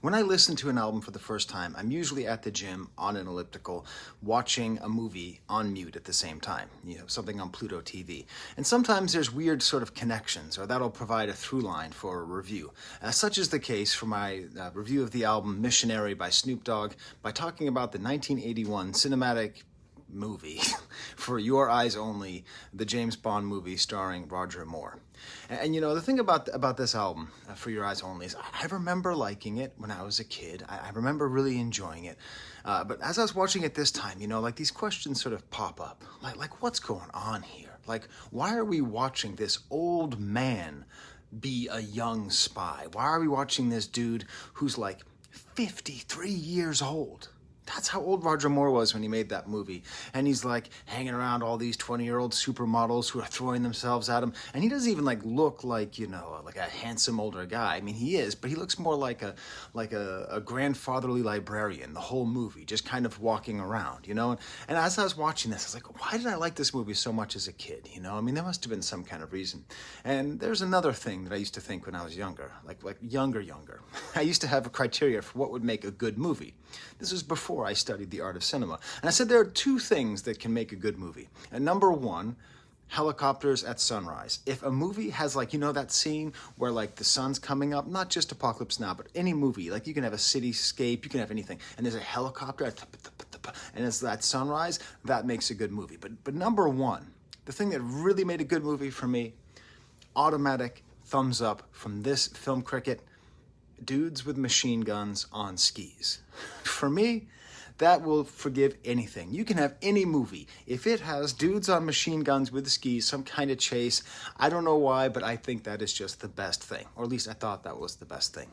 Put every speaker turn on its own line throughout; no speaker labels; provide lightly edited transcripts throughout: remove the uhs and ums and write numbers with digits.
When I listen to an album for the first time, I'm usually at the gym on an elliptical watching a movie on mute at the same time, something on Pluto TV. And sometimes there's weird sort of connections, or that'll provide a through line for a review. Such is the case for my review of the album Missionary by Snoop Dogg by talking about the 1981 cinematic movie For Your Eyes Only, the James Bond movie starring Roger Moore. And the thing about this album, For Your Eyes Only, is I remember liking it when I was a kid. I remember really enjoying it. But as I was watching it this time, like these questions sort of pop up. Like what's going on here? Like, why are we watching this old man be a young spy? Why are we watching this dude who's like 53 years old? That's how old Roger Moore was when he made that movie. And he's like hanging around all these 20-year-old supermodels who are throwing themselves at him. And he doesn't even look like, like a handsome older guy. I mean, he is, but he looks more like a grandfatherly librarian the whole movie, just kind of walking around, And as I was watching this, I was like, why did I like this movie so much as a kid? I mean, there must have been some kind of reason. And there's another thing that I used to think when I was younger, like younger. I used to have a criteria for what would make a good movie. This was before I studied the art of cinema. And I said there are two things that can make a good movie. And number one, helicopters at sunrise. If a movie has that scene where the sun's coming up, not just Apocalypse Now, but any movie, you can have a cityscape, you can have anything, and there's a helicopter, and it's that sunrise, that makes a good movie. But number one, the thing that really made a good movie for me, automatic thumbs up from this film cricket, dudes with machine guns on skis. For me, that will forgive anything. You can have any movie. If it has dudes on machine guns with skis, some kind of chase, I don't know why, but I think that is just the best thing. Or at least I thought that was the best thing.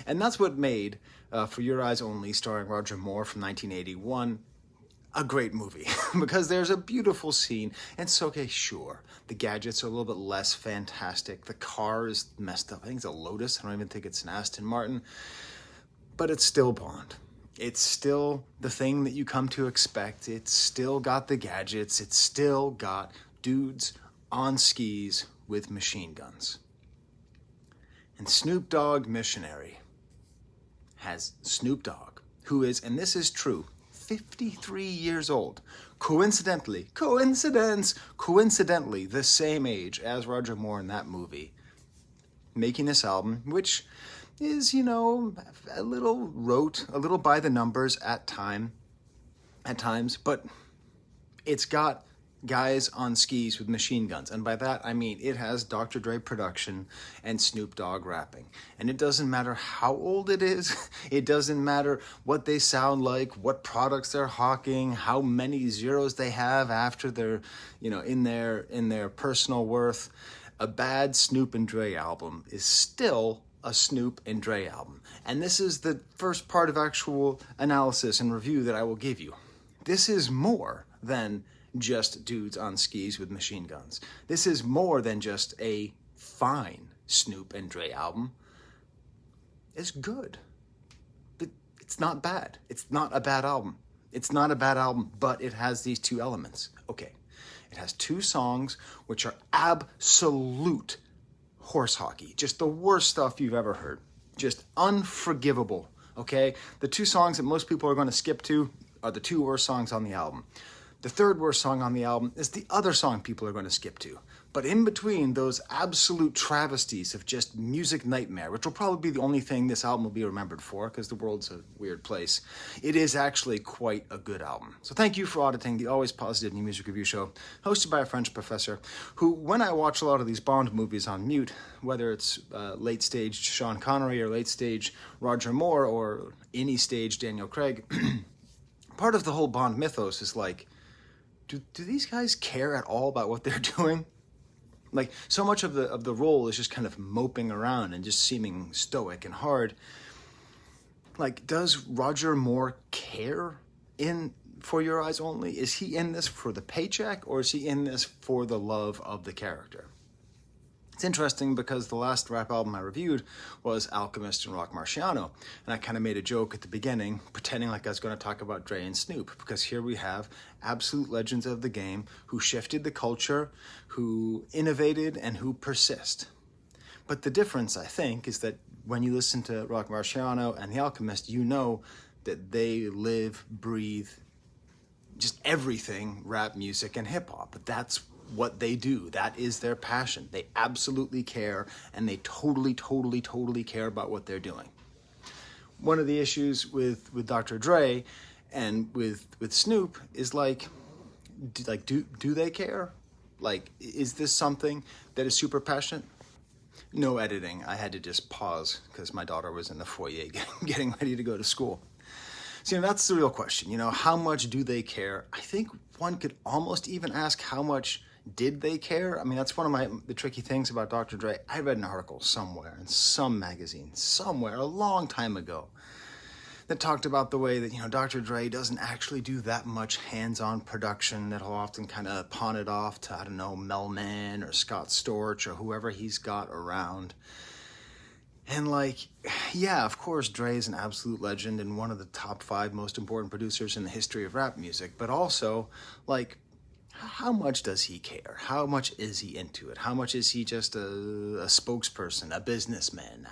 And that's what made For Your Eyes Only, starring Roger Moore from 1981, a great movie. Because there's a beautiful scene, and it's okay, sure. The gadgets are a little bit less fantastic. The car is messed up. I think it's a Lotus. I don't even think it's an Aston Martin. But it's still Bond. It's still the thing that you come to expect. It's still got the gadgets. It's still got dudes on skis with machine guns. And Snoop Dogg Missionary has Snoop Dogg, who is, and this is true, 53 years old. Coincidentally, the same age as Roger Moore in that movie, making this album, which is, a little rote, a little by the numbers at times, but it's got guys on skis with machine guns. And by that, I mean it has Dr. Dre production and Snoop Dogg rapping. And it doesn't matter how old it is. It doesn't matter what they sound like, what products they're hawking, how many zeros they have after their, in their personal worth. A bad Snoop and Dre album is still a Snoop and Dre album. And this is the first part of actual analysis and review that I will give you. This is more than just dudes on skis with machine guns. This is more than just a fine Snoop and Dre album. It's good. But it's not bad. It's not a bad album. It's not a bad album, but it has these two elements. Okay. It has two songs which are absolute horse hockey. Just the worst stuff you've ever heard. Just unforgivable, okay? The two songs that most people are going to skip to are the two worst songs on the album. The third worst song on the album is the other song people are going to skip to. But in between those absolute travesties of just music nightmare, which will probably be the only thing this album will be remembered for, because the world's a weird place, it is actually quite a good album. So thank you for auditing the Always Positive New Music Review Show, hosted by a French professor, who, when I watch a lot of these Bond movies on mute, whether it's late-stage Sean Connery or late-stage Roger Moore or any stage Daniel Craig, part of the whole Bond mythos is do these guys care at all about what they're doing? So much of the role is just kind of moping around and just seeming stoic and hard. Does Roger Moore care in For Your Eyes Only? Is he in this for the paycheck, or is he in this for the love of the character? It's interesting because the last rap album I reviewed was Alchemist and Rock Marciano, and I kind of made a joke at the beginning, pretending like I was going to talk about Dre and Snoop, because here we have absolute legends of the game who shifted the culture, who innovated, and who persist. But the difference, I think, is that when you listen to Rock Marciano and The Alchemist, you know that they live, breathe, just everything rap music and hip hop. But that's what they do. That is their passion. They absolutely care, and they totally, totally, totally care about what they're doing. One of the issues with Dr. Dre and with Snoop is like do they care? Like, is this something that is super passionate? No editing. I had to just pause because my daughter was in the foyer getting ready to go to school. So, that's the real question. How much do they care? I think one could almost even ask how much did they care? I mean, that's one of the tricky things about Dr. Dre. I read an article somewhere in some magazine, somewhere a long time ago, that talked about the way that, Dr. Dre doesn't actually do that much hands-on production, that he'll often kind of pawn it off to, I don't know, Mel Mann or Scott Storch or whoever he's got around. And yeah, of course, Dre is an absolute legend and one of the top 5 most important producers in the history of rap music, but also, how much does he care? How much is he into it? How much is he just a spokesperson, a businessman now?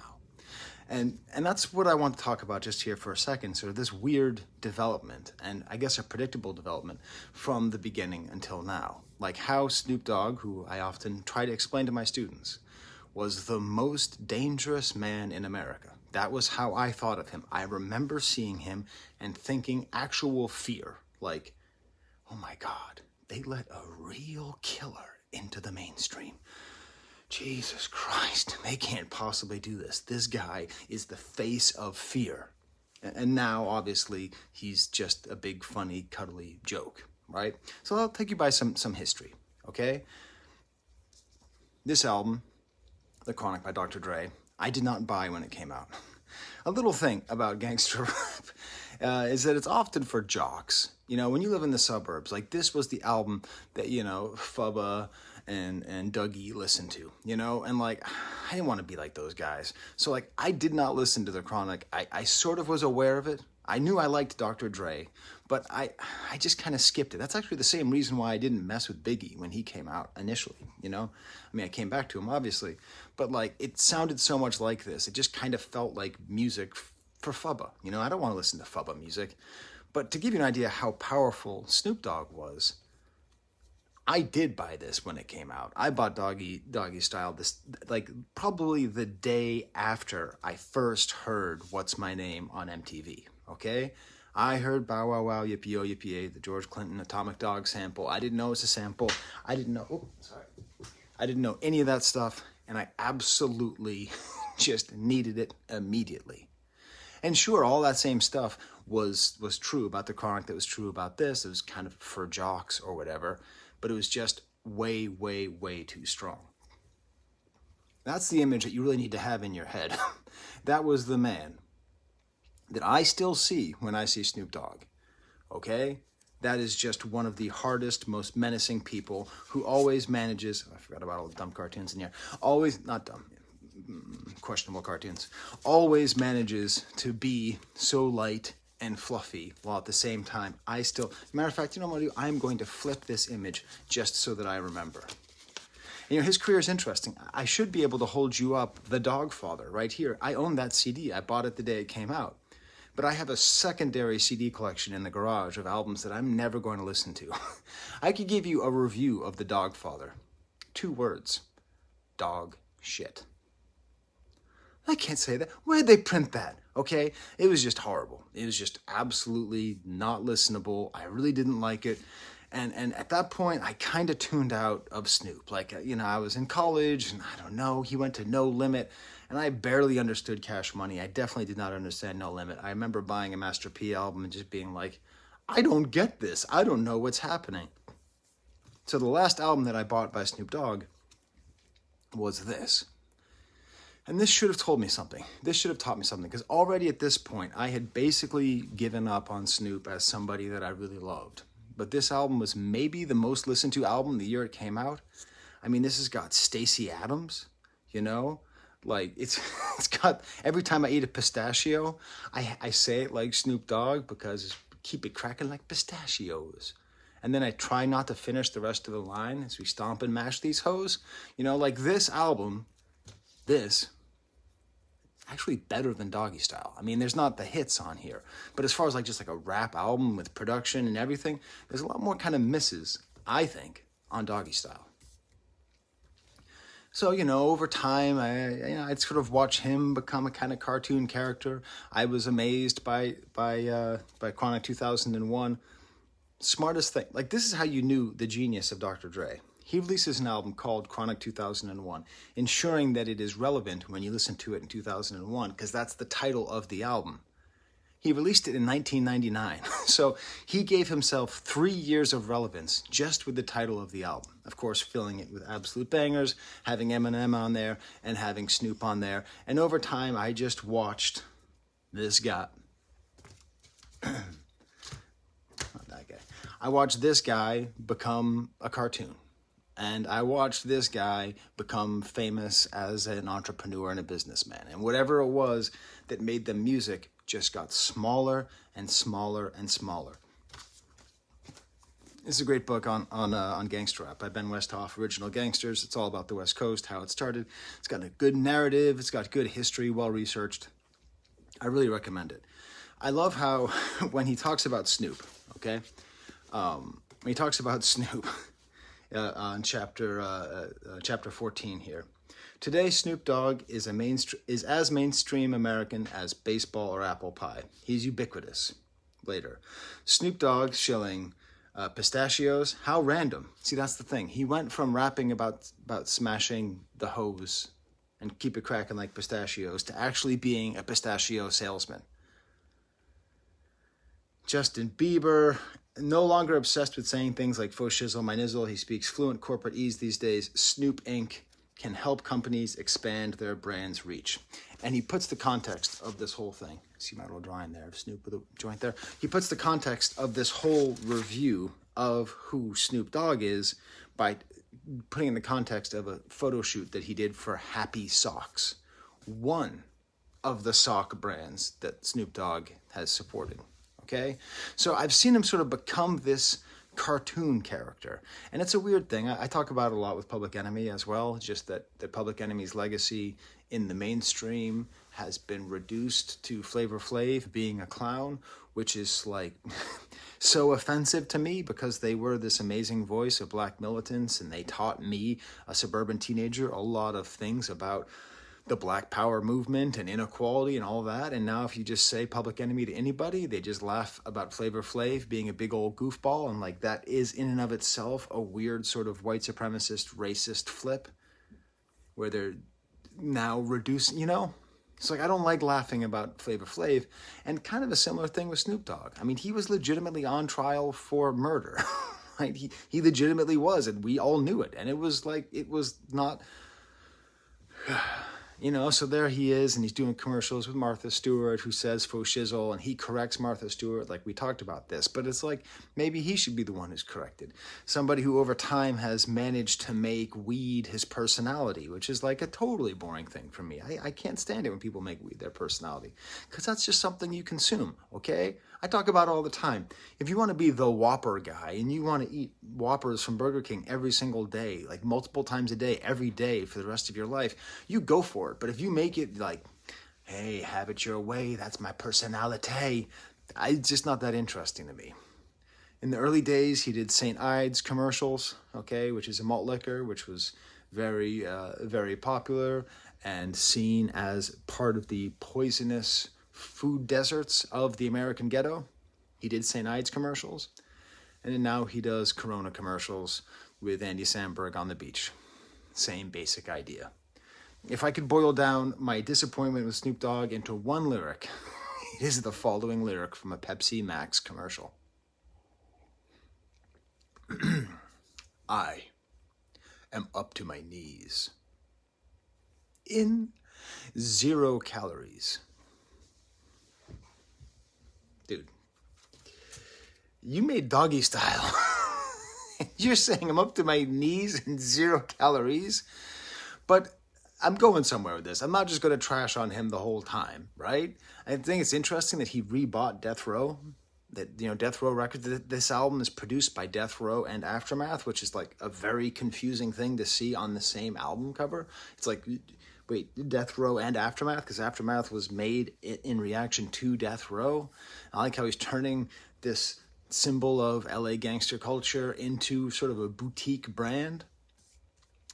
And that's what I want to talk about just here for a second, sort of this weird development, and I guess a predictable development from the beginning until now. Like how Snoop Dogg, who I often try to explain to my students, was the most dangerous man in America. That was how I thought of him. I remember seeing him and thinking actual fear, like, oh my God, they let a real killer into the mainstream. Jesus Christ, they can't possibly do this. This guy is the face of fear. And now, obviously, he's just a big, funny, cuddly joke, right? So I'll take you by some history, okay? This album, The Chronic by Dr. Dre, I did not buy when it came out. A little thing about gangster rap is that it's often for jocks. When you live in the suburbs, this was the album that, Fubba and Dougie listened to, and I didn't want to be like those guys. So I did not listen to The Chronic. I sort of was aware of it. I knew I liked Dr. Dre, but I just kind of skipped it. That's actually the same reason why I didn't mess with Biggie when he came out initially, I mean, I came back to him, obviously, but it sounded so much like this. It just kind of felt like music for Fubba. I don't want to listen to Fubba music. But to give you an idea how powerful Snoop Dogg was, I did buy this when it came out. I bought Doggy Style this probably the day after I first heard What's My Name on MTV, okay? I heard Bow Wow Wow, Yippee Yo Yippee Yay, the George Clinton Atomic Dog sample. I didn't know it was a sample. I didn't know any of that stuff, and I absolutely just needed it immediately. And sure, all that same stuff was true about The Chronic that was true about this. It was kind of for jocks or whatever, but it was just way, way, way too strong. That's the image that you really need to have in your head. That was the man that I still see when I see Snoop Dogg, okay? That is just one of the hardest, most menacing people who always manages, I forgot about all the dumb cartoons in here, not dumb, questionable cartoons, always manages to be so light and fluffy, while at the same time, matter of fact, what I'm going to do? I'm going to flip this image just so that I remember. And, his career is interesting. I should be able to hold you up The Dogfather right here. I own that CD. I bought it the day it came out. But I have a secondary CD collection in the garage of albums that I'm never going to listen to. I could give you a review of The Dogfather. 2 words. Dog shit. I can't say that. Where'd they print that? Okay? It was just horrible. It was just absolutely not listenable. I really didn't like it. And at that point, I kind of tuned out of Snoop. I was in college, and I don't know, he went to No Limit, and I barely understood Cash Money. I definitely did not understand No Limit. I remember buying a Master P album and just being like, I don't get this. I don't know what's happening. So the last album that I bought by Snoop Dogg was this. And this should have told me something. This should have taught me something, because already at this point, I had basically given up on Snoop as somebody that I really loved. But this album was maybe the most listened to album the year it came out. I mean, this has got Stacey Adams, it's got, every time I eat a pistachio, I say it like Snoop Dogg, because keep it cracking like pistachios. And then I try not to finish the rest of the line as we stomp and mash these hoes. This album, this actually better than Doggy Style. I mean, there's not the hits on here, but as far as like just like a rap album with production and everything, there's a lot more kind of misses, I think, on Doggy Style. So, you know, over time, I'd sort of watch him become a kind of cartoon character. I was amazed by Chronic 2001. Smartest thing, like this is how you knew the genius of Dr. Dre. He releases an album called Chronic 2001, ensuring that it is relevant when you listen to it in 2001, because that's the title of the album. He released it in 1999, so he gave himself 3 years of relevance just with the title of the album. Of course, filling it with absolute bangers, having Eminem on there, and having Snoop on there. And over time, I just watched this guy. Not that guy. I watched this guy become a cartoon. And I watched this guy become famous as an entrepreneur and a businessman. And whatever it was that made the music just got smaller and smaller and smaller. This is a great book on gangster rap by Ben Westhoff, Original Gangsters. It's all about the West Coast, how it started. It's got a good narrative. It's got good history, well-researched. I really recommend it. I love how when he talks about Snoop, okay? When he talks about Snoop on chapter 14 here. Today, Snoop Dogg is as mainstream American as baseball or apple pie. He's ubiquitous. Later, Snoop Dogg shilling pistachios. How random. See, that's the thing. He went from rapping about smashing the hose and keep it cracking like pistachios to actually being a pistachio salesman. Justin Bieber, no longer obsessed with saying things like faux shizzle, my nizzle. He speaks fluent corporate ease these days. Snoop Inc. can help companies expand their brand's reach. And he puts the context of this whole thing. See my little drawing there of Snoop with a joint there? He puts the context of this whole review of who Snoop Dogg is by putting in the context of a photo shoot that he did for Happy Socks, one of the sock brands that Snoop Dogg has supported. Okay? So I've seen him sort of become this cartoon character. And it's a weird thing. I talk about it a lot with Public Enemy as well, just that Public Enemy's legacy in the mainstream has been reduced to Flavor Flav being a clown, which is like so offensive to me because they were this amazing voice of black militants and they taught me, a suburban teenager, a lot of things about the Black Power movement and inequality and all that. And now if you just say Public Enemy to anybody, they just laugh about Flavor Flav being a big old goofball. And like that is in and of itself a weird sort of white supremacist, racist flip where they're now reducing, you know? It's like, I don't like laughing about Flavor Flav. And kind of a similar thing with Snoop Dogg. I mean, he was legitimately on trial for murder. Right? He legitimately was, and we all knew it. And it was like, it was not... You know, so there he is, and he's doing commercials with Martha Stewart, who says faux shizzle, and he corrects Martha Stewart, like we talked about this. But it's like, maybe he should be the one who's corrected. Somebody who over time has managed to make weed his personality, which is like a totally boring thing for me. I can't stand it when people make weed their personality, because that's just something you consume, okay? I talk about it all the time. If you want to be the Whopper guy, and you want to eat Whoppers from Burger King every single day, like multiple times a day, every day for the rest of your life, you go for it. But if you make it like, hey, have it your way, that's my personality, it's just not that interesting to me. In the early days, he did St. Ides commercials, okay, which is a malt liquor, which was very, very popular and seen as part of the poisonous food deserts of the American ghetto. He did St. Ides commercials, and then now he does Corona commercials with Andy Samberg on the beach. Same basic idea. If I could boil down my disappointment with Snoop Dogg into one lyric, it is the following lyric from a Pepsi Max commercial. I am up to my knees in 0 calories. Dude, you made Doggy Style. You're saying I'm up to my knees in 0 calories? But I'm going somewhere with this. I'm not just going to trash on him the whole time, right? I think it's interesting that he rebought Death Row. That, you know, Death Row Records, this album is produced by Death Row and Aftermath, which is like a very confusing thing to see on the same album cover. It's like, wait, Death Row and Aftermath? Because Aftermath was made in reaction to Death Row. I like how he's turning this symbol of LA gangster culture into sort of a boutique brand.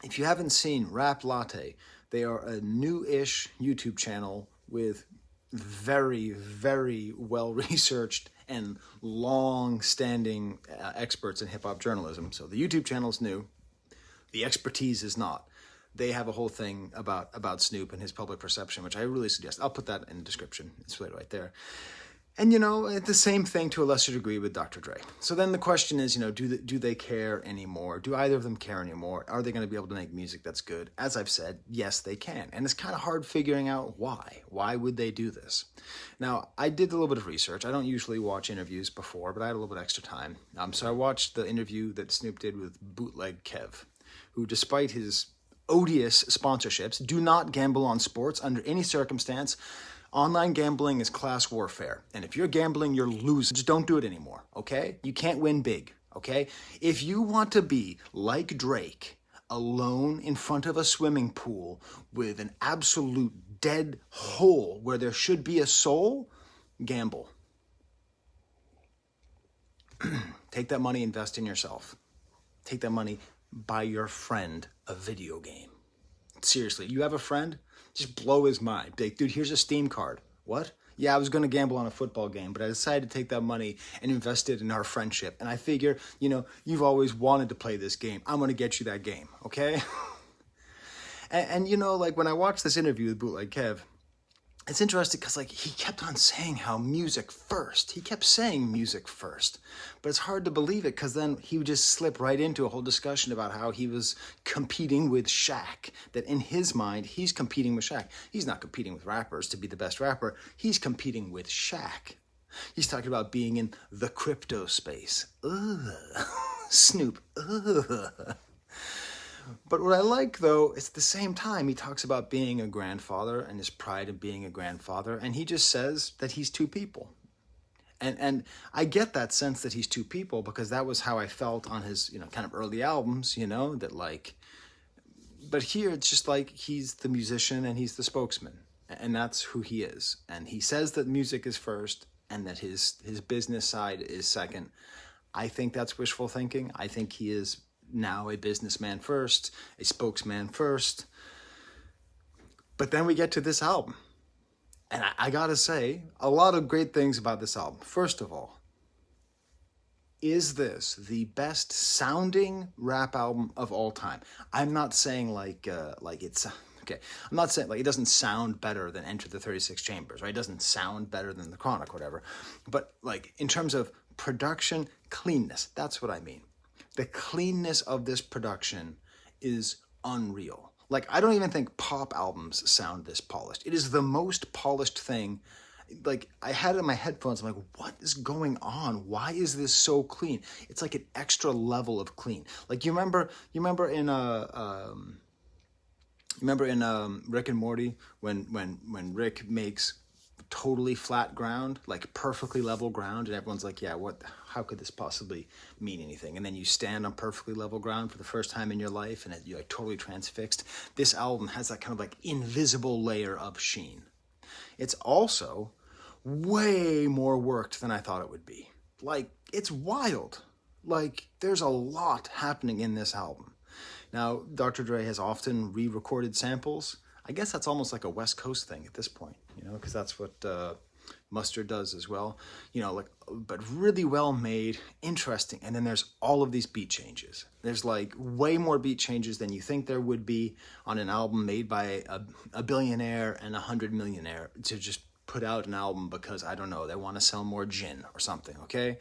If you haven't seen Rap Latte, they are a new-ish YouTube channel with very, very well-researched and long-standing experts in hip-hop journalism. So the YouTube channel is new. The expertise is not. They have a whole thing about Snoop and his public perception, which I really suggest. I'll put that in the description. It's right there. And, you know, it's the same thing to a lesser degree with Dr. Dre. So then the question is, you know, do they care anymore? Do either of them care anymore? Are they going to be able to make music that's good? As I've said, yes, they can. And it's kind of hard figuring out why. Why would they do this? Now, I did a little bit of research. I don't usually watch interviews before, but I had a little bit extra time. So I watched the interview that Snoop did with Bootleg Kev, who, despite his odious sponsorships, do not gamble on sports under any circumstance. Online gambling is class warfare. And if you're gambling, you're losing. Just don't do it anymore, okay? You can't win big, okay? If you want to be like Drake, alone in front of a swimming pool with an absolute dead hole where there should be a soul, gamble. Take that money, invest in yourself. Take that money, buy your friend a video game. Seriously, you have a friend? Just blow his mind. Be like, dude, here's a Steam card. What? Yeah, I was going to gamble on a football game, but I decided to take that money and invest it in our friendship. And I figure, you know, you've always wanted to play this game. I'm going to get you that game, okay? and, you know, like, when I watched this interview with Bootleg Kev, it's interesting because, like, he kept on saying how music first. He kept saying music first. But it's hard to believe it because then he would just slip right into a whole discussion about how he was competing with Shaq. That in his mind, he's competing with Shaq. He's not competing with rappers to be the best rapper. He's competing with Shaq. He's talking about being in the crypto space. Ugh. Snoop. Ugh. But what I like, though, is at the same time, he talks about being a grandfather and his pride in being a grandfather, and he just says that he's two people. And I get that sense that he's two people because that was how I felt on his, you know, kind of early albums, you know, that like, but here it's just like he's the musician and he's the spokesman, and that's who he is. And he says that music is first and that his business side is second. I think that's wishful thinking. I think he is now a businessman first, a spokesman first. But then we get to this album. And I gotta say, a lot of great things about this album. First of all, is this the best sounding rap album of all time? I'm not saying like it's, okay, I'm not saying like it doesn't sound better than Enter the 36 Chambers, right? It doesn't sound better than The Chronic, whatever. But like in terms of production, cleanness, that's what I mean. The cleanness of this production is unreal. Like, I don't even think pop albums sound this polished. It is the most polished thing. Like, I had it in my headphones. I'm like, what is going on? Why is this so clean? It's like an extra level of clean. Like, you remember in Rick and Morty when Rick makes totally flat ground, like perfectly level ground, and everyone's like, yeah, how could this possibly mean anything? And then you stand on perfectly level ground for the first time in your life and you're like totally transfixed. This album has that kind of like invisible layer of sheen. It's also way more worked than I thought it would be. Like, it's wild. Like, there's a lot happening in this album. Now, Dr. Dre has often re-recorded samples. I guess that's almost like a West Coast thing at this point, you know, because that's what Mustard does as well, you know, like, but really well made, interesting. And then there's all of these beat changes. There's like way more beat changes than you think there would be on an album made by a billionaire and 100 millionaire to just put out an album because, I don't know, they want to sell more gin or something, okay?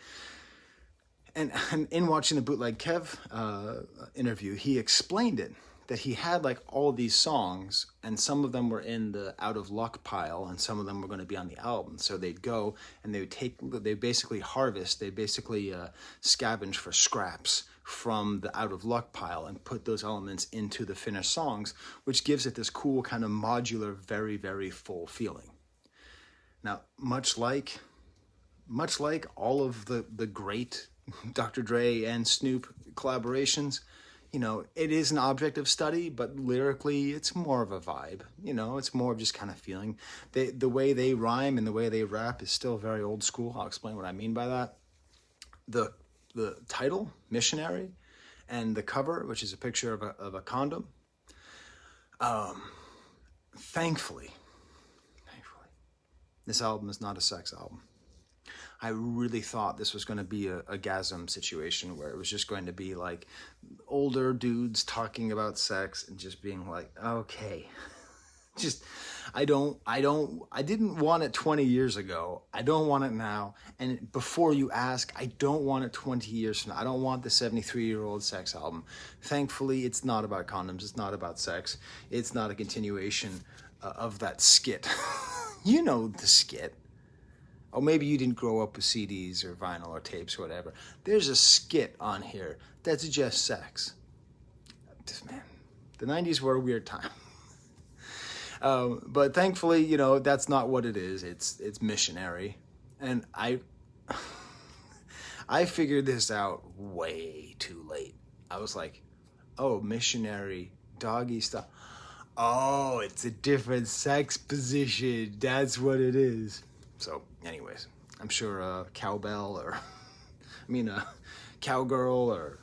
And in watching the Bootleg Kev interview, he explained it, that he had like all these songs and some of them were in the out of luck pile and some of them were going to be on the album. So they'd go and they basically harvest, they basically scavenge for scraps from the out of luck pile and put those elements into the finished songs, which gives it this cool kind of modular, very, very full feeling. Now, much like all of the great Dr. Dre and Snoop collaborations, you know, it is an object of study, but lyrically it's more of a vibe. You know, it's more of just kind of feeling. The way they rhyme and the way they rap is still very old school. I'll explain what I mean by that. The title, Missionary, and the cover, which is a picture of a condom. Thankfully, this album is not a sex album. I really thought this was going to be a gasm situation where it was just going to be like older dudes talking about sex and just being like, okay. Just, I didn't want it 20 years ago. I don't want it now. And before you ask, I don't want it 20 years from now. I don't want the 73-year-old sex album. Thankfully, it's not about condoms. It's not about sex. It's not a continuation of that skit. You know the skit. Or maybe you didn't grow up with CDs or vinyl or tapes or whatever. There's a skit on here that's just sex. Man, the 90s were a weird time. But thankfully, you know, that's not what it is. It's Missionary. And I figured this out way too late. I was like, oh, Missionary, doggy stuff. Oh, it's a different sex position. That's what it is. So, anyways, I'm sure cowbell or, cowgirl or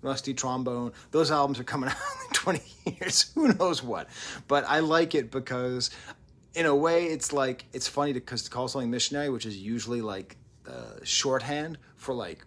rusty trombone, those albums are coming out in 20 years. Who knows what? But I like it because, in a way, it's like, it's funny because to call something Missionary, which is usually like shorthand for like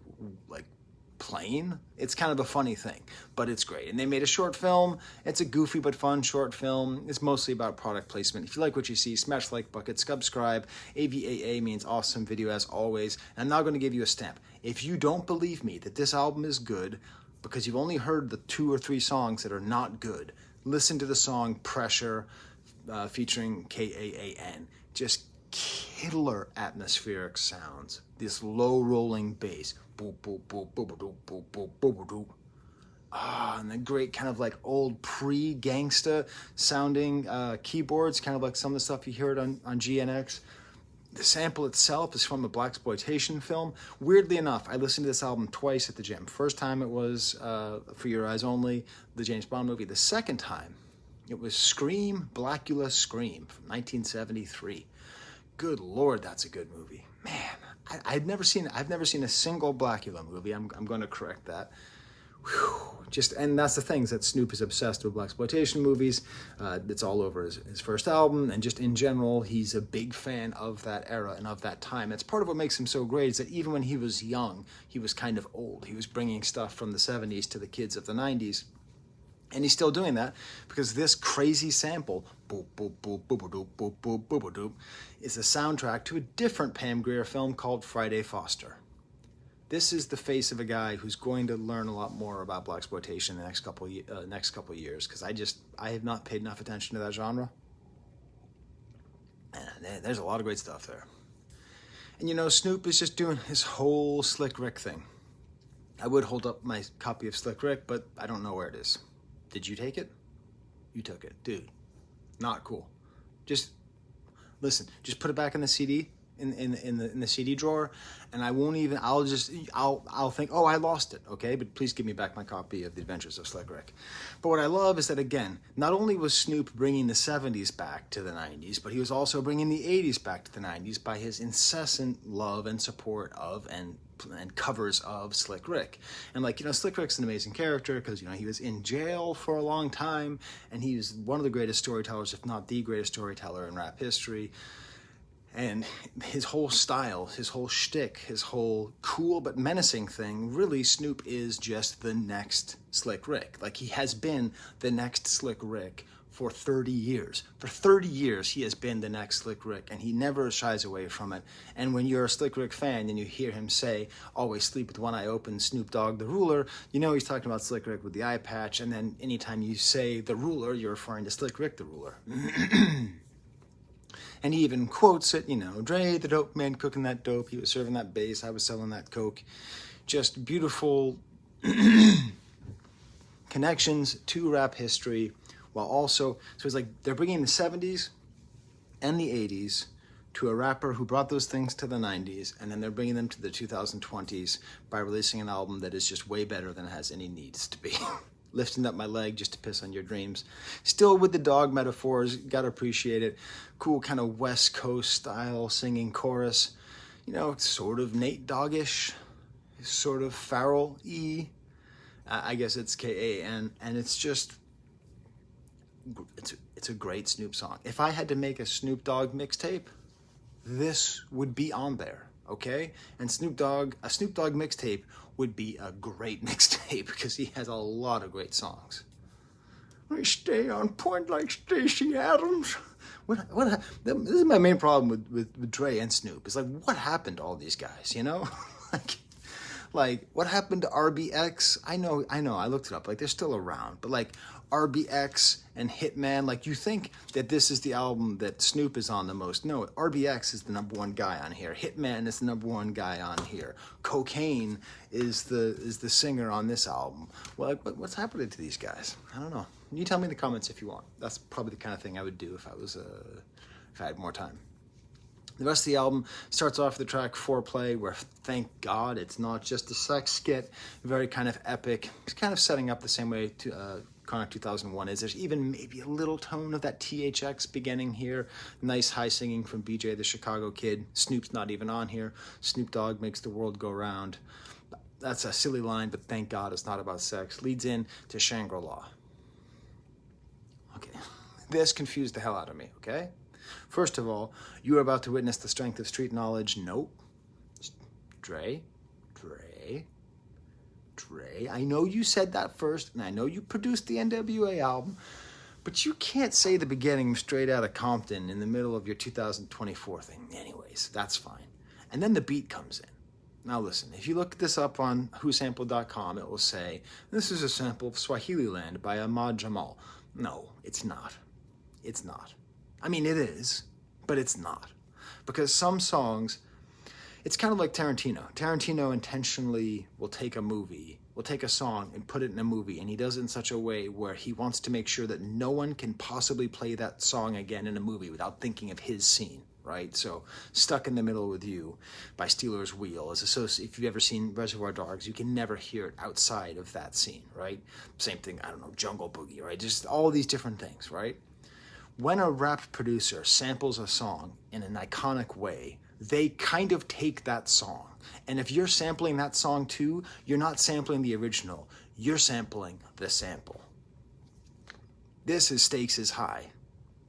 plain, it's kind of a funny thing, but it's great. And they made a short film. It's a goofy but fun short film. It's mostly about product placement. If you like what you see, smash the like button, subscribe. AVAA means awesome video as always. And I'm now going to give you a stamp. If you don't believe me that this album is good because you've only heard the 2 or 3 songs that are not good, listen to the song Pressure featuring K-A-A-N. Just killer atmospheric sounds. This low rolling bass. Boop, boop, boop, boop, boop, boop, boop, boop, boop. And the great kind of like old pre-gangsta sounding keyboards, kind of like some of the stuff you heard on GNX. The sample itself is from a blaxploitation film. Weirdly enough, I listened to this album twice at the gym. First time it was For Your Eyes Only, the James Bond movie. The second time, it was Scream, Blackula Scream from 1973. Good Lord, that's a good movie. Man, I've never seen a single Blackula movie. I'm going to correct that. Whew. And that's the thing, is that Snoop is obsessed with blaxploitation movies. It's all over his first album, and just in general, he's a big fan of that era and of that time. That's part of what makes him so great, is that even when he was young, he was kind of old. He was bringing stuff from the 70s to the kids of the 90s. And he's still doing that because this crazy sample, boop, boop, boop, boop, boop, boop, boop, boop, boop, boop, is a soundtrack to a different Pam Grier film called Friday Foster. This is the face of a guy who's going to learn a lot more about blaxploitation in the next couple of years, because I have not paid enough attention to that genre. And there's a lot of great stuff there. And you know, Snoop is just doing his whole Slick Rick thing. I would hold up my copy of Slick Rick, but I don't know where it is. Did you take it? You took it. Dude, not cool. Just listen, just put it back in the CD, in the CD drawer, and I'll think, oh, I lost it, okay? But please give me back my copy of The Adventures of Slick Rick. But what I love is that, again, not only was Snoop bringing the 70s back to the 90s, but he was also bringing the 80s back to the 90s by his incessant love and support of and covers of Slick Rick. And like, you know, Slick Rick's an amazing character because, you know, he was in jail for a long time, and he's one of the greatest storytellers, if not the greatest storyteller in rap history. And his whole style, his whole shtick, his whole cool but menacing thing, really, Snoop is just the next Slick Rick. Like, he has been the next Slick Rick for 30 years. For 30 years, he has been the next Slick Rick, and he never shies away from it. And when you're a Slick Rick fan and you hear him say, always sleep with one eye open, Snoop Dogg the Ruler, you know he's talking about Slick Rick with the eye patch, and then anytime you say the Ruler, you're referring to Slick Rick the Ruler. And he even quotes it, you know, Dre, the dope man cooking that dope, he was serving that bass, I was selling that coke. Just beautiful connections to rap history, while also, so it's like they're bringing the 70s and the 80s to a rapper who brought those things to the 90s, and then they're bringing them to the 2020s by releasing an album that is just way better than it has any needs to be. Lifting up my leg just to piss on your dreams. Still with the dog metaphors, gotta appreciate it. Cool kind of West Coast style singing chorus. You know, sort of Nate Doggish, sort of Farrell-y. I guess it's K-A-N, and it's just, it's a great Snoop song. If I had to make a Snoop Dogg mixtape, this would be on there, okay? And a Snoop Dogg mixtape would be a great mixtape because he has a lot of great songs. I stay on point like Stacey Adams. This is my main problem with Dre and Snoop. It's like, what happened to all these guys, you know? like, what happened to RBX? I know, I looked it up. Like, they're still around. But, like, RBX and Hitman, like, you think that this is the album that Snoop is on the most. No, RBX is the #1 guy on here. Hitman is the #1 guy on here. Cocaine is the singer on this album. Well, like, what's happening to these guys? I don't know. You tell me in the comments if you want. That's probably the kind of thing I would do if I had more time. The rest of the album starts off with the track Foreplay, where thank God it's not just a sex skit, very kind of epic. It's kind of setting up the same way to Chronic 2001 is. There's even maybe a little tone of that THX beginning here. Nice high singing from BJ the Chicago Kid. Snoop's not even on here. Snoop Dogg makes the world go round. That's a silly line, but thank God it's not about sex. Leads in to Shangri-La. Okay, this confused the hell out of me, okay? First of all, you are about to witness the strength of street knowledge. Nope. Dre. I know you said that first, and I know you produced the NWA album, but you can't say the beginning straight out of Compton in the middle of your 2024 thing. Anyways, that's fine. And then the beat comes in. Now listen, if you look this up on whosampled.com, it will say, this is a sample of Swahili Land by Ahmad Jamal. No, it's not. It's not. I mean, it is, but it's not. Because some songs, it's kind of like Tarantino. Tarantino intentionally will take a song and put it in a movie, and he does it in such a way where he wants to make sure that no one can possibly play that song again in a movie without thinking of his scene, right? So, Stuck in the Middle with You by Steelers Wheel is associated. If you've ever seen Reservoir Dogs, you can never hear it outside of that scene, right? Same thing, I don't know, Jungle Boogie, right? Just all these different things, right? When a rap producer samples a song in an iconic way, they kind of take that song. And if you're sampling that song too, you're not sampling the original, you're sampling the sample. This is Stakes is High,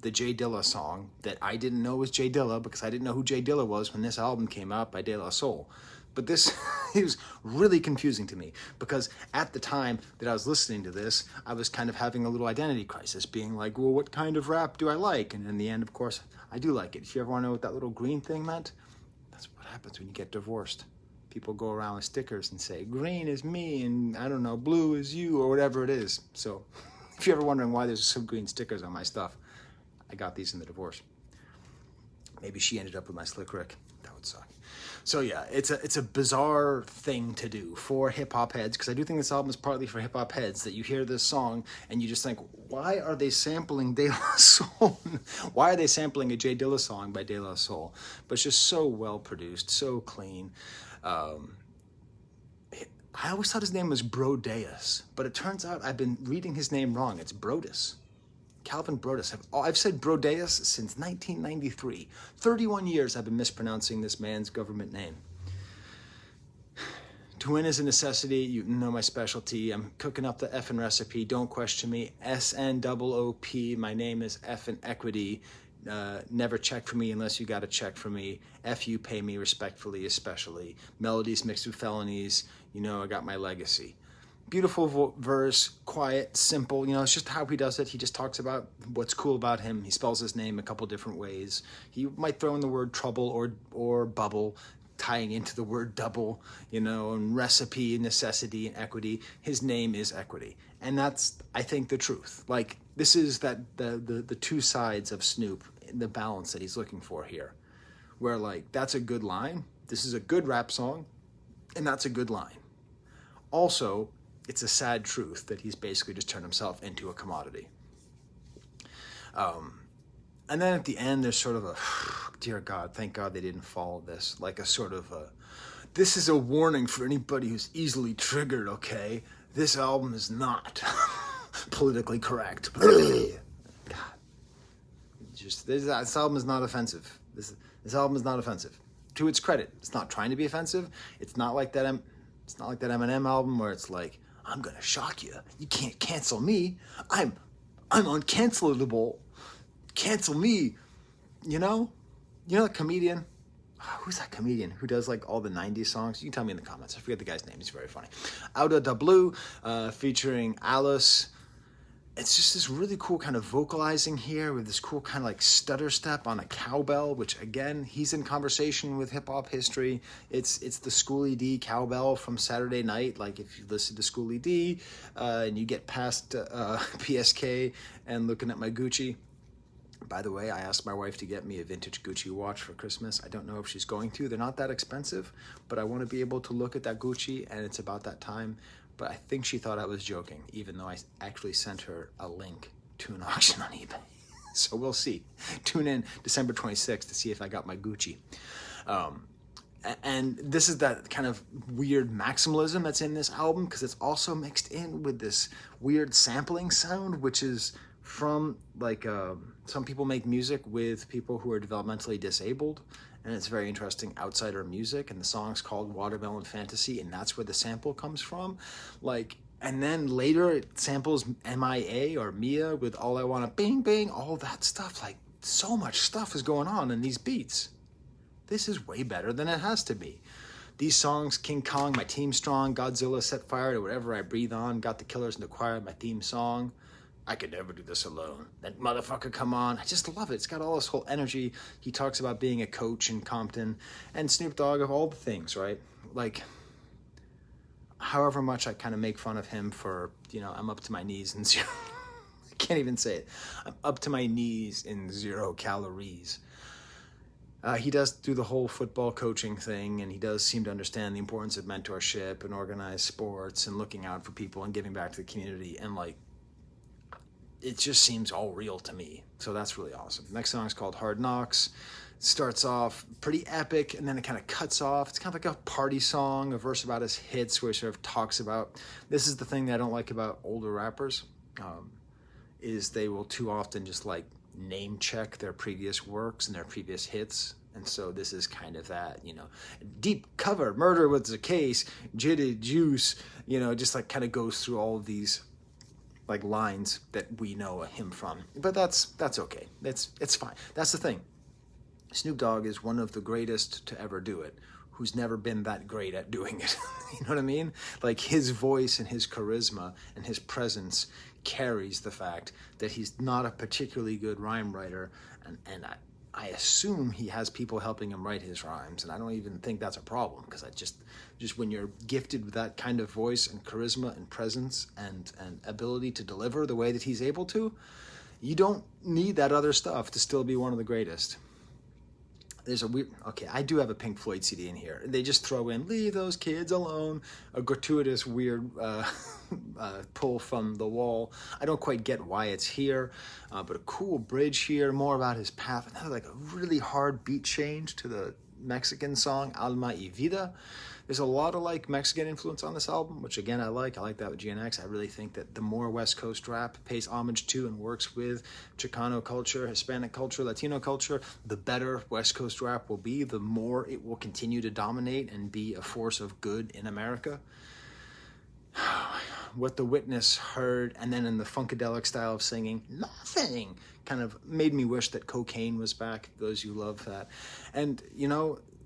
the J Dilla song that I didn't know was J Dilla because I didn't know who J Dilla was when this album came out by De La Soul. But this is really confusing to me because at the time that I was listening to this, I was kind of having a little identity crisis, being like, well, what kind of rap do I like? And in the end, of course, I do like it. If you ever want to know what that little green thing meant, that's what happens when you get divorced. People go around with stickers and say, green is me, and I don't know, blue is you, or whatever it is. So if you're ever wondering why there's some green stickers on my stuff, I got these in the divorce. Maybe she ended up with my Slick Rick. That would suck. So yeah, it's a bizarre thing to do for hip-hop heads, because I do think this album is partly for hip-hop heads, that you hear this song and you just think, why are they sampling De La Soul? Why are they sampling a J Dilla song by De La Soul? But it's just so well-produced, so clean. I always thought his name was Brodeus, but it turns out I've been reading his name wrong. It's Brodus. Calvin Brodus. I've said Brodeus since 1993. 31 years I've been mispronouncing this man's government name. To win is a necessity. You know my specialty. I'm cooking up the effing recipe. Don't question me. SNOOP. My name is effing Equity. Never check for me unless you got to check for me. You pay me respectfully, especially. Melodies mixed with felonies. You know I got my legacy. Beautiful verse, quiet, simple. You know, it's just how he does it. He just talks about what's cool about him. He spells his name a couple different ways. He might throw in the word trouble or bubble, tying into the word double, you know, and recipe, necessity, and equity. His name is Equity. And that's, I think, the truth. Like, this is that the two sides of Snoop, the balance that he's looking for here. Where, like, that's a good line. This is a good rap song, and that's a good line. Also, it's a sad truth that he's basically just turned himself into a commodity. And then at the end, there's sort of a, dear God, thank God they didn't follow this, like a sort of a, this is a warning for anybody who's easily triggered, okay? This album is not politically correct. God. Just, this album is not offensive. This album is not offensive. To its credit, it's not trying to be offensive. It's not like that Eminem album where it's like, I'm gonna shock you. You can't cancel me. I'm uncancelable. Cancel me. You know that comedian? Who's that comedian who does like all the 90s songs? You can tell me in the comments. I forget the guy's name. He's very funny. Outa da Blue, featuring Alice. It's just this really cool kind of vocalizing here with this cool kind of like stutter step on a cowbell, which again, he's in conversation with hip hop history. It's the Schoolie D cowbell from Saturday Night. Like if you listen to Schoolie D and you get past PSK and looking at my Gucci. By the way, I asked my wife to get me a vintage Gucci watch for Christmas. I don't know if she's going to. They're not that expensive, but I want to be able to look at that Gucci, and it's about that time. But I think she thought I was joking, even though I actually sent her a link to an auction on eBay. So we'll see. Tune in December 26th to see if I got my Gucci. And this is that kind of weird maximalism that's in this album, because it's also mixed in with this weird sampling sound, which is from like some people make music with people who are developmentally disabled, and it's very interesting outsider music, and the song's called Watermelon Fantasy, and that's where the sample comes from. Like, and then later it samples MIA or Mia with All I Wanna Bing Bing, all that stuff. Like, so much stuff is going on in these beats. This is way better than it has to be. These songs, King Kong, My Team Strong, Godzilla, Set Fire to Whatever I Breathe On, Got the Killers in the Choir, my theme song. I could never do this alone. That motherfucker, come on. I just love it. It's got all this whole energy. He talks about being a coach in Compton, and Snoop Dogg of all the things, right? Like, however much I kind of make fun of him for, I'm up to my knees in zero. I can't even say it. I'm up to my knees in 0 calories. He does do the whole football coaching thing, and he does seem to understand the importance of mentorship and organized sports and looking out for people and giving back to the community, and like, it just seems all real to me. So that's really awesome. Next song is called Hard Knocks. It starts off pretty epic, and then it kind of cuts off. It's kind of like a party song, a verse about his hits, where he sort of talks about, this is the thing that I don't like about older rappers, is they will too often just like name check their previous works and their previous hits. And so this is kind of that, deep cover, murder was the case, jitty juice, just like kind of goes through all of these like lines that we know him from. But that's okay. It's fine. That's the thing. Snoop Dogg is one of the greatest to ever do it, who's never been that great at doing it. You know what I mean? Like, his voice and his charisma and his presence carries the fact that he's not a particularly good rhyme writer, and I assume he has people helping him write his rhymes, and I don't even think that's a problem, because I just when you're gifted with that kind of voice and charisma and presence and ability to deliver the way that he's able to, you don't need that other stuff to still be one of the greatest. There's a weird, okay, I do have a Pink Floyd CD in here. They just throw in, leave those kids alone, a gratuitous weird pull from The Wall. I don't quite get why it's here, but a cool bridge here, more about his path. Another like a really hard beat change to the Mexican song Alma y Vida. There's a lot of like Mexican influence on this album, which again I like that with GNX. I really think that the more West Coast rap pays homage to and works with Chicano culture, Hispanic culture, Latino culture, the better West Coast rap will be, the more it will continue to dominate and be a force of good in America. What the Witness heard, and then in the funkadelic style of singing, nothing, kind of made me wish that cocaine was back, those who love that. And,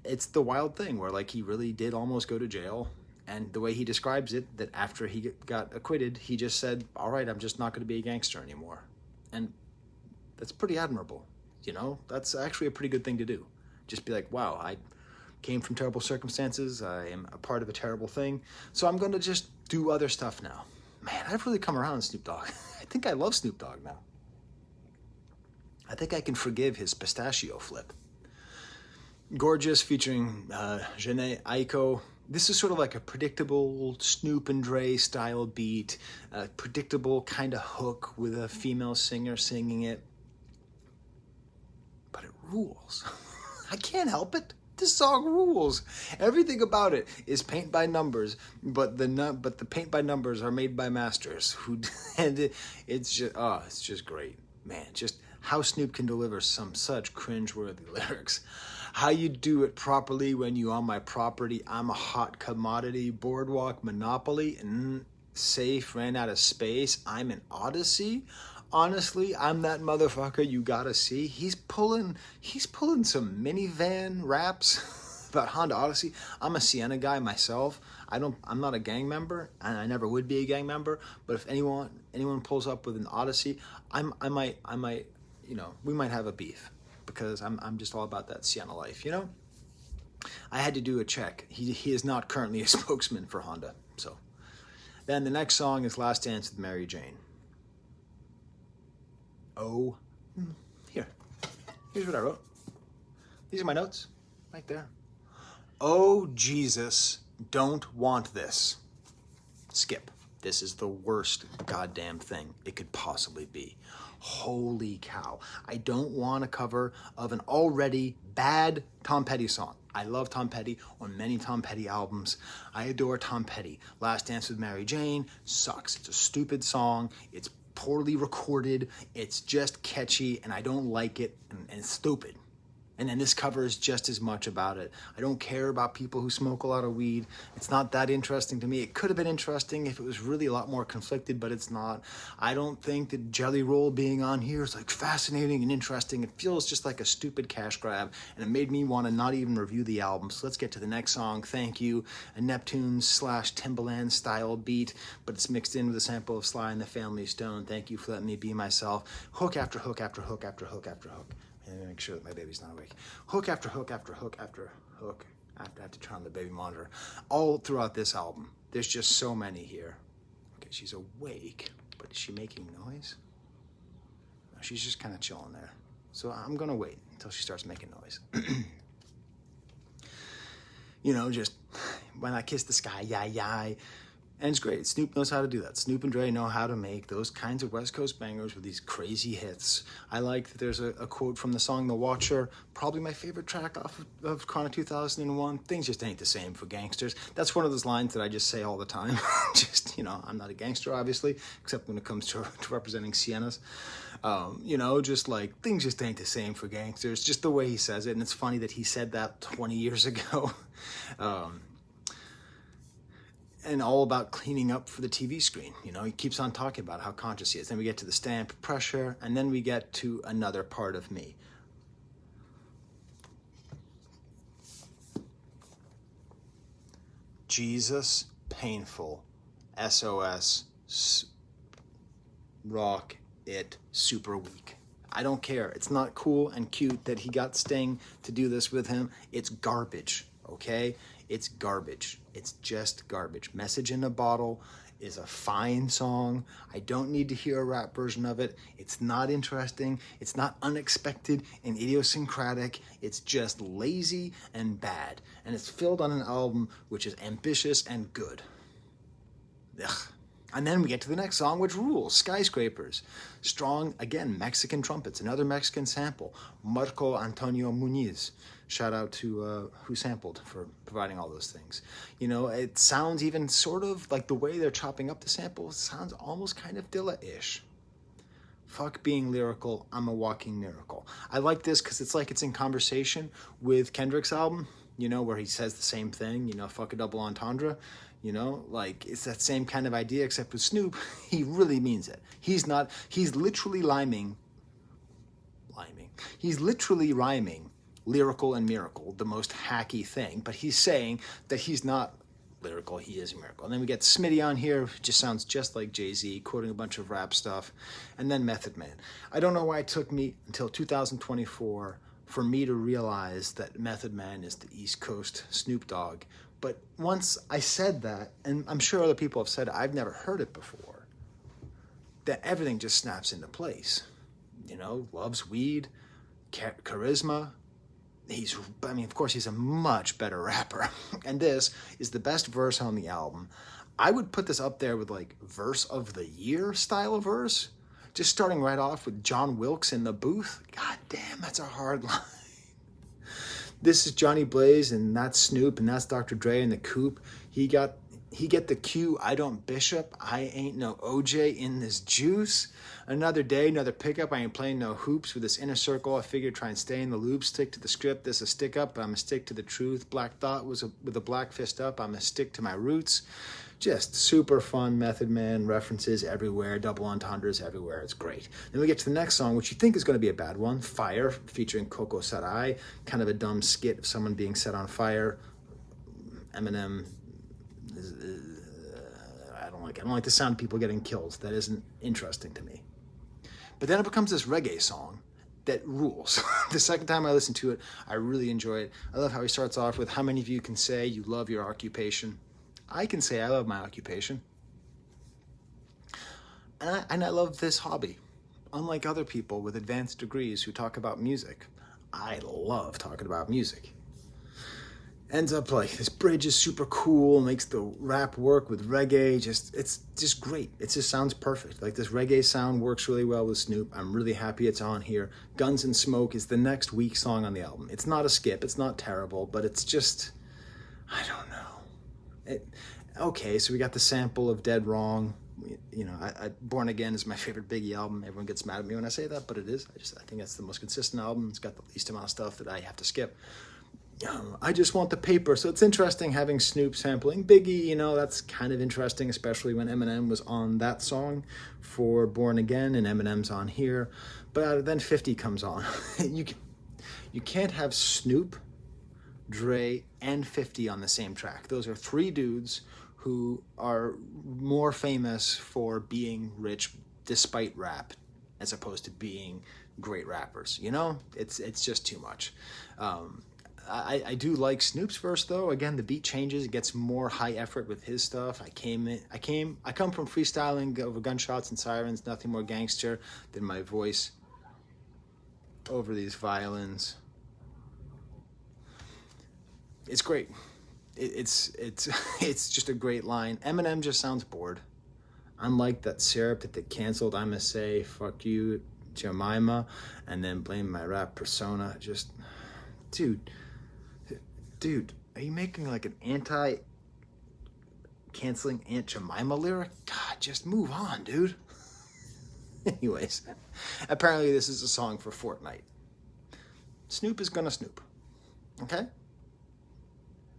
it's the wild thing where, like, he really did almost go to jail, and the way he describes it, that after he got acquitted, he just said, all right, I'm just not going to be a gangster anymore. And that's pretty admirable, That's actually a pretty good thing to do. Just be like, wow, I came from terrible circumstances, I am a part of a terrible thing, so I'm going to just do other stuff now. Man, I've really come around on Snoop Dogg. I think I love Snoop Dogg now. I think I can forgive his pistachio flip. Gorgeous, featuring Jhené Aiko. This is sort of like a predictable Snoop and Dre style beat, a predictable kind of hook with a female singer singing it. rules. I can't help it. This song rules. Everything about it is paint by numbers, but the paint by numbers are made by masters who and it's just great, man. Just how Snoop can deliver some such cringeworthy lyrics. How you do it properly when you on my property. I'm a hot commodity. Boardwalk monopoly. Safe ran out of space. I'm an Odyssey. Honestly, I'm that motherfucker you gotta see. He's pulling some minivan raps about Honda Odyssey. I'm a Sienna guy myself. I'm not a gang member, and I never would be a gang member. But if anyone pulls up with an Odyssey, I might, we might have a beef because I'm just all about that Sienna life, I had to do a check. He is not currently a spokesman for Honda. So, then the next song is Last Dance with Mary Jane. Oh, here's what I wrote. These are my notes, right there. Oh, Jesus, don't want this. Skip. This is the worst goddamn thing it could possibly be. Holy cow. I don't want a cover of an already bad Tom Petty song. I love Tom Petty on many Tom Petty albums. I adore Tom Petty. Last Dance with Mary Jane sucks. It's a stupid song. It's poorly recorded, it's just catchy, and I don't like it, and it's stupid. And then this cover is just as much about it. I don't care about people who smoke a lot of weed. It's not that interesting to me. It could have been interesting if it was really a lot more conflicted, but it's not. I don't think that Jelly Roll being on here is like fascinating and interesting. It feels just like a stupid cash grab, and it made me want to not even review the album. So let's get to the next song. Thank You, a Neptune/Timbaland style beat, but it's mixed in with a sample of Sly and the Family Stone. Thank you for letting me be myself. Hook after hook after hook after hook after hook. And make sure that my baby's not awake. Hook after hook after hook after hook. I have to turn on the baby monitor. All throughout this album. There's just so many here. Okay, she's awake, but is she making noise? No, she's just kind of chilling there. So I'm gonna wait until she starts making noise. Just when I kiss the sky, yah. And it's great. Snoop knows how to do that. Snoop and Dre know how to make those kinds of West Coast bangers with these crazy hits. I like that there's a quote from the song The Watcher, probably my favorite track off of Chronic 2001. Things just ain't the same for gangsters. That's one of those lines that I just say all the time. I'm not a gangster, obviously, except when it comes to representing Siennas. Just like, things just ain't the same for gangsters. Just the way he says it. And it's funny that he said that 20 years ago. And all about cleaning up for the TV screen. He keeps on talking about how conscious he is. Then we get to the stamp pressure, and then we get to another part of me. Jesus, painful, SOS, rock it, super weak. I don't care. It's not cool and cute that he got Sting to do this with him. It's garbage, okay? It's garbage. It's just garbage. Message in a Bottle is a fine song. I don't need to hear a rap version of it. It's not interesting. It's not unexpected and idiosyncratic. It's just lazy and bad. And it's filled on an album which is ambitious and good. Ugh. And then we get to the next song, which rules. Skyscrapers. Strong, again, Mexican trumpets. Another Mexican sample. Marco Antonio Muniz. Shout out to who sampled for providing all those things. It sounds even sort of like the way they're chopping up the sample sounds almost kind of Dilla-ish. Fuck being lyrical, I'm a walking miracle. I like this because it's like it's in conversation with Kendrick's album, where he says the same thing, fuck a double entendre. It's that same kind of idea, except with Snoop, he really means it. He's literally rhyming lyrical and miracle, the most hacky thing, but he's saying that he's not lyrical, he is a miracle. And then we get Smitty on here, just sounds just like Jay-Z, quoting a bunch of rap stuff, and then Method Man. I don't know why it took me until 2024 for me to realize that Method Man is the East Coast Snoop Dogg, but once I said that, and I'm sure other people have said it, I've never heard it before, that everything just snaps into place. Loves weed, charisma. Of course, he's a much better rapper. And this is the best verse on the album. I would put this up there with like verse of the year style of verse. Just starting right off with John Wilkes in the booth. God damn, that's a hard line. This is Johnny Blaze, and that's Snoop, and that's Dr. Dre in the coupe. He get the cue. I don't Bishop. I ain't no OJ in this juice. Another day, another pickup. I ain't playing no hoops with this inner circle. I figured try and stay in the loop. Stick to the script. This a stick up, but I'm a stick to the truth. Black Thought was with a black fist up. I'm a stick to my roots. Just super fun Method Man references everywhere. Double entendres everywhere. It's great. Then we get to the next song, which you think is going to be a bad one. Fire, featuring Coco Sarai. Kind of a dumb skit of someone being set on fire. Eminem... I don't like the sound of people getting killed. That isn't interesting to me. But then it becomes this reggae song that rules. The second time I listen to it, I really enjoy it. I love how he starts off with, how many of you can say you love your occupation? I can say I love my occupation. And I love this hobby. Unlike other people with advanced degrees who talk about music, I love talking about music. Ends up like, this bridge is super cool, makes the rap work with reggae, it's just great. It just sounds perfect. Like, this reggae sound works really well with Snoop. I'm really happy it's on here. Guns and Smoke is the next weak song on the album. It's not a skip, it's not terrible, but it's just, I don't know. Okay, so we got the sample of Dead Wrong. You know, Born Again is my favorite Biggie album. Everyone gets mad at me when I say that, but it is. I think that's the most consistent album. It's got the least amount of stuff that I have to skip. I Just Want the Paper. So it's interesting having Snoop sampling Biggie. You know, that's kind of interesting, especially when Eminem was on that song for Born Again and Eminem's on here. But then 50 comes on. You can't have Snoop, Dre, and 50 on the same track. Those are three dudes who are more famous for being rich despite rap as opposed to being great rappers. You know, it's just too much. I do like Snoop's verse though. Again, the beat changes, it gets more high effort with his stuff. I come from freestyling over gunshots and sirens, nothing more gangster than my voice over these violins. It's great. It's just a great line. Eminem just sounds bored. Unlike that syrup that they canceled, I'ma say fuck you, Jemima, and then blame my rap persona. Just, dude, are you making like an anti-canceling Aunt Jemima lyric? God, just move on, dude. Anyways, apparently this is a song for Fortnite. Snoop is gonna Snoop, okay?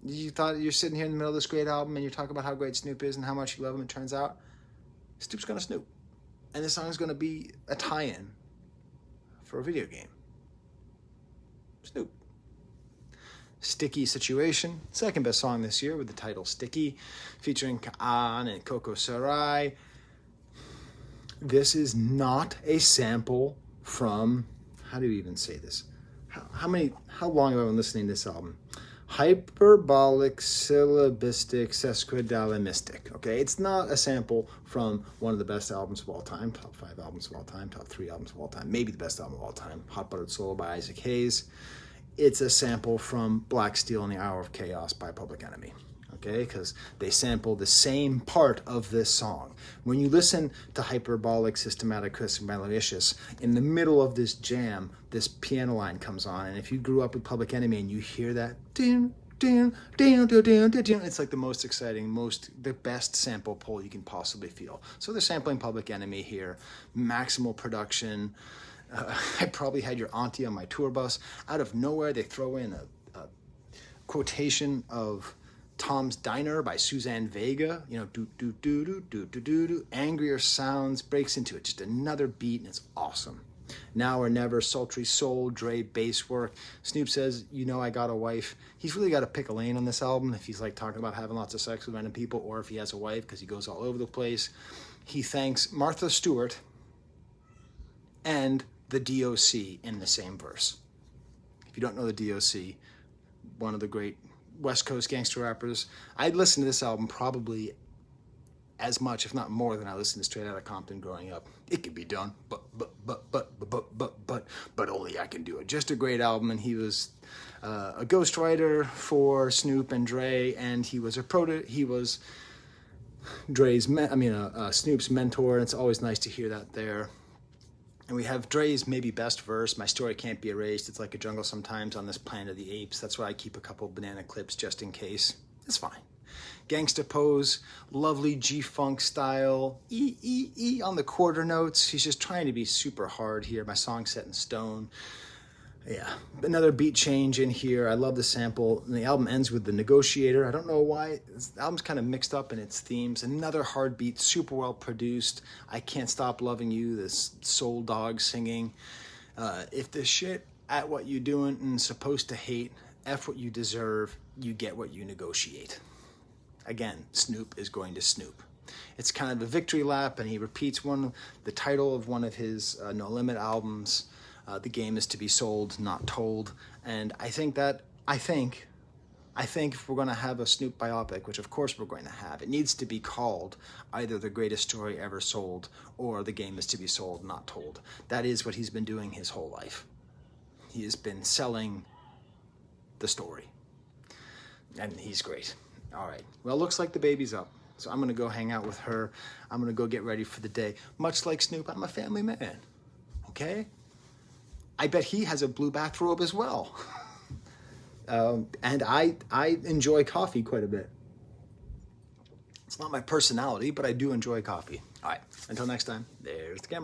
You thought you're sitting here in the middle of this great album and you're talking about how great Snoop is and how much you love him. It turns out Snoop's gonna Snoop. And this song is gonna be a tie-in for a video game. Snoop. Sticky Situation, second best song this year with the title Sticky, featuring Kaan and Coco Sarai. This is not a sample from, how do you even say this? How long have I been listening to this album? Hyperbolic syllabistic sesquidalamistic. Okay, it's not a sample from one of the best albums of all time, top 5 albums of all time, top 3 albums of all time, maybe the best album of all time, Hot Buttered Soul by Isaac Hayes. It's a sample from Black Steel and the Hour of Chaos by Public Enemy. Okay, because they sample the same part of this song. When you listen to Hyperbolic Systematic Malicious, in the middle of this jam, this piano line comes on, and if you grew up with Public Enemy and you hear that, it's like the most exciting, the best sample pull you can possibly feel. So they're sampling Public Enemy here, maximal production. I probably had your auntie on my tour bus. Out of nowhere, they throw in a quotation of Tom's Diner by Suzanne Vega, you know, do, angrier sounds, breaks into it, just another beat, and it's awesome. Now or Never, Sultry Soul, Dre bass work. Snoop says, you know I got a wife. He's really got to pick a lane on this album if he's like talking about having lots of sex with random people or if he has a wife, because he goes all over the place. He thanks Martha Stewart and the DOC in the same verse. If you don't know the DOC, one of the great West Coast gangster rappers. I'd listen to this album probably as much, if not more, than I listened to Straight Outta Compton growing up. It could be done, but only I can do it. Just a great album, and he was a ghostwriter for Snoop and Dre, and he was Snoop's mentor, and it's always nice to hear that there. And we have Dre's maybe best verse, "My story can't be erased. It's like a jungle sometimes on this planet of the apes. That's why I keep a couple banana clips just in case." It's fine. Gangsta Pose, lovely G-funk style, E on the quarter notes. He's just trying to be super hard here. My song set in stone. Yeah, another beat change in here. I love the sample. And the album ends with The Negotiator. I don't know why. The album's kind of mixed up in its themes. Another hard beat, super well produced. I Can't Stop Loving You, this soul dog singing. If the shit at what you doing and supposed to hate, F what you deserve, you get what you negotiate. Again, Snoop is going to Snoop. It's kind of a victory lap, and he repeats the title of one of his No Limit albums. The game is to be sold, not told. And I think if we're going to have a Snoop biopic, which of course we're going to have, it needs to be called either The Greatest Story Ever Sold or The Game is to be Sold, Not Told. That is what he's been doing his whole life. He has been selling the story. And he's great. All right. Well, looks like the baby's up. So I'm going to go hang out with her. I'm going to go get ready for the day. Much like Snoop, I'm a family man. Okay? I bet he has a blue bathrobe as well. And I enjoy coffee quite a bit. It's not my personality, but I do enjoy coffee. All right. Until next time, there's the camera.